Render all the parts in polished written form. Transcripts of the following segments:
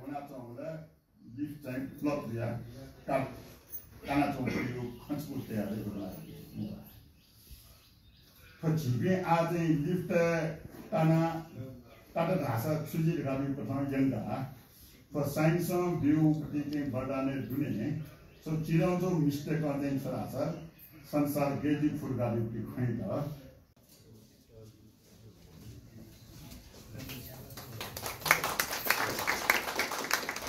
원하점을 리프트 플러트야 까나 좀 그리고 컨트롤 돼야 돼 그러나 그 집에 아재 리프트 까나 가서 출리를 가면 보통 연가 그 사이언스 뷰 비팅 버다네 두네 저 지난 좀 미스테이크 안된 사라서 संसार गेली फुलगाली खुवाइदा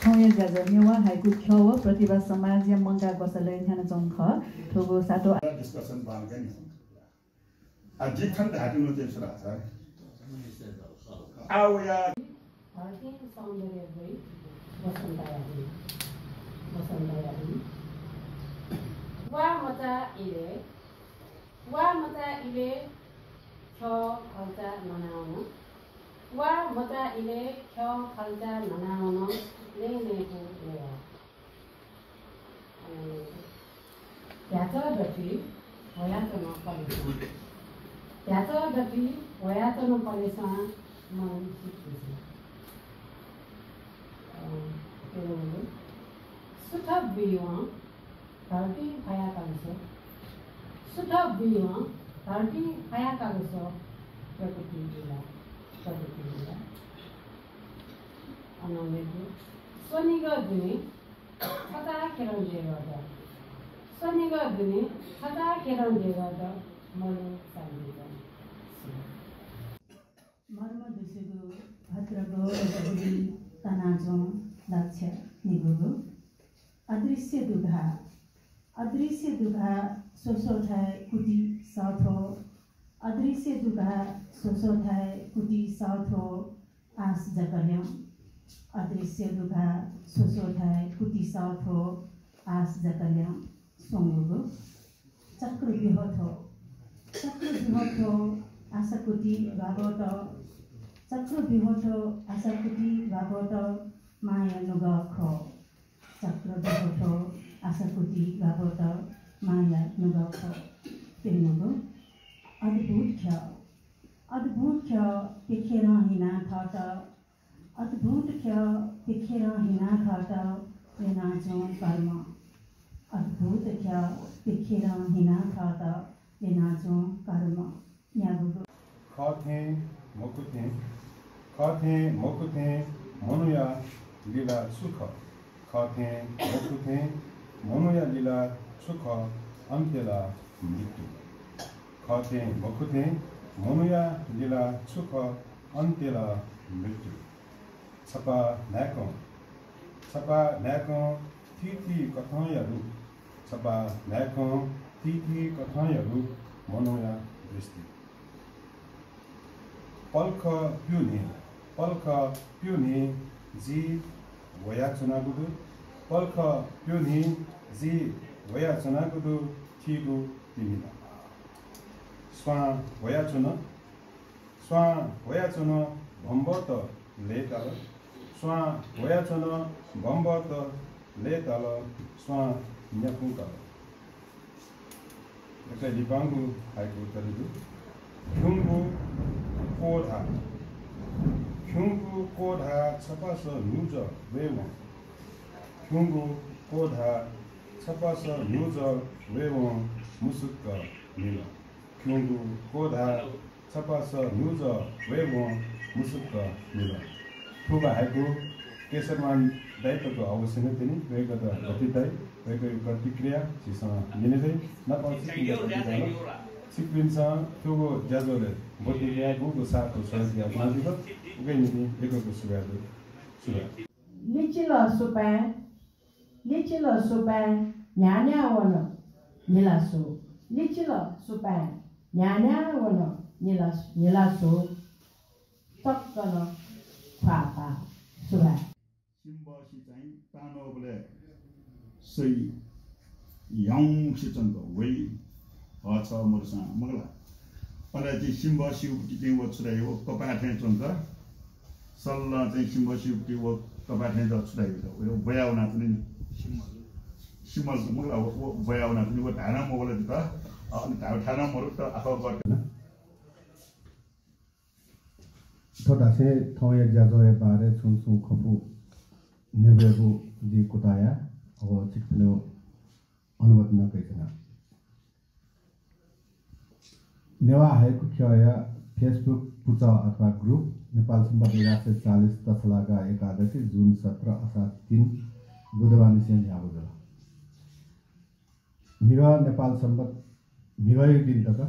통일 자전이와 하이구 켜워 प्रतिभा समाज या मंगा कसले ध्यान चंख ठोगो सातो डिस्कसन बांगनी अजिखन धाटुनो त्यसरा छ आउया भारतीय सौन्दर्य गई वसन्तयारी वा मता इले ख खल्चा मनाउन वा मता इले ख खल्चा मनाउन लेनेको लेवा त्याच्यावरती वयातून परेसा मन शिकते सुथा बिवा धरती भया कागज सुथा बिवा धरती भया कागज प्रकृति दिला अनलेको सोनिगा दिने खता खेलाउने गर्दा मलो सान्दिन्छ मर्म दुसेगो भद्रगो रगुली तनाजो लक्ष्य निगुगो अदृश्य दुघा सोसोथाय कुटी साउथो अदृश्य दुघा सोसोथाय कुटी साउथो आस जकल्यम अदृश्य दुघा सोसोथाय कुटी साउथो आस जकल्यम सोंगुगो चक्र विहथो आशाकुटी भागवत माया नुगख चक्र विहथो आशाकुटी भागवत माया नुगख तिनुगो अद्भुत ख्य पेखेर हिना थट लेनाचो कर्म अद्भुत ख्य पेखेर हिना थट लेनाचो कर्म न्यागुगो खाथे मोकुथे मनुया लीला सुख खाथे मोकुथे मनुया लीला सुख अंत्यला मृत्यु खाथे मोकुथे मनुया लीला सुख अंत्यला मृत्यु छपा नाको थी कथायहरू छपा नाको थी कथायहरू मनोया दृष्टि पल्ख प्युने जी वया चुनागुदु पल्ख प्युने जी वया चुनागुदु थिगु तिमिला स्वा वया चुन भम्बत लेताल स्वा वया चुन भम्बत लेताल स्वा न्यापुकाल Ito libangu haiku talidu. Kyungu kodha chapasa nuja wewa. Kyungu kodha chapasa nuja wewa musukka mila. Kyungu kodha chapasa nuja wewa musukka mila. Tuba haiku Kesharman दायित्वको आवश्यक थिएन वेगत गतिदाय वेगको प्रतिक्रिया सिसँग लिनेदै नपाउँछ सिक्विन्छ त्यो ज्याजोले बोटिया गुगो साथको सहयोग मादिब उगै निति एकको सुगादो सुगा लिचिलो सुपा न्यान्या वन निलासो लिचिलो सुपा न्यान्या वन निलासो तक्कन फापा सुगा 심버시 चाहिँ तानोबले सही yang 시전도 왜 어처 모르사 먹ला 빨리 심버시 उपति व छुरायो कपाठे चन्द सल्ला चाहिँ 심버시 उपति व कपाठे ज छुरायो व बयाउना पनि सिमल mogला व बयाउना पनि व धाना मोगले त अनि धाना मोर त आफा गर्दैन थोडासे थौया ज्याजोए बारे छुनसु खफु nebebu di kutaya awo cikpilo अनुमति कैछन् नेवा हाइको खया फेसबुक पुचा अथवा ग्रुप नेपाल सम्बत 1940 तसलाका एकादशी जुन 17 असार 3 बुधबार निसेन याबुगला मिगा नेपाल सम्बत मिगा यो दिन तक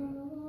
Go.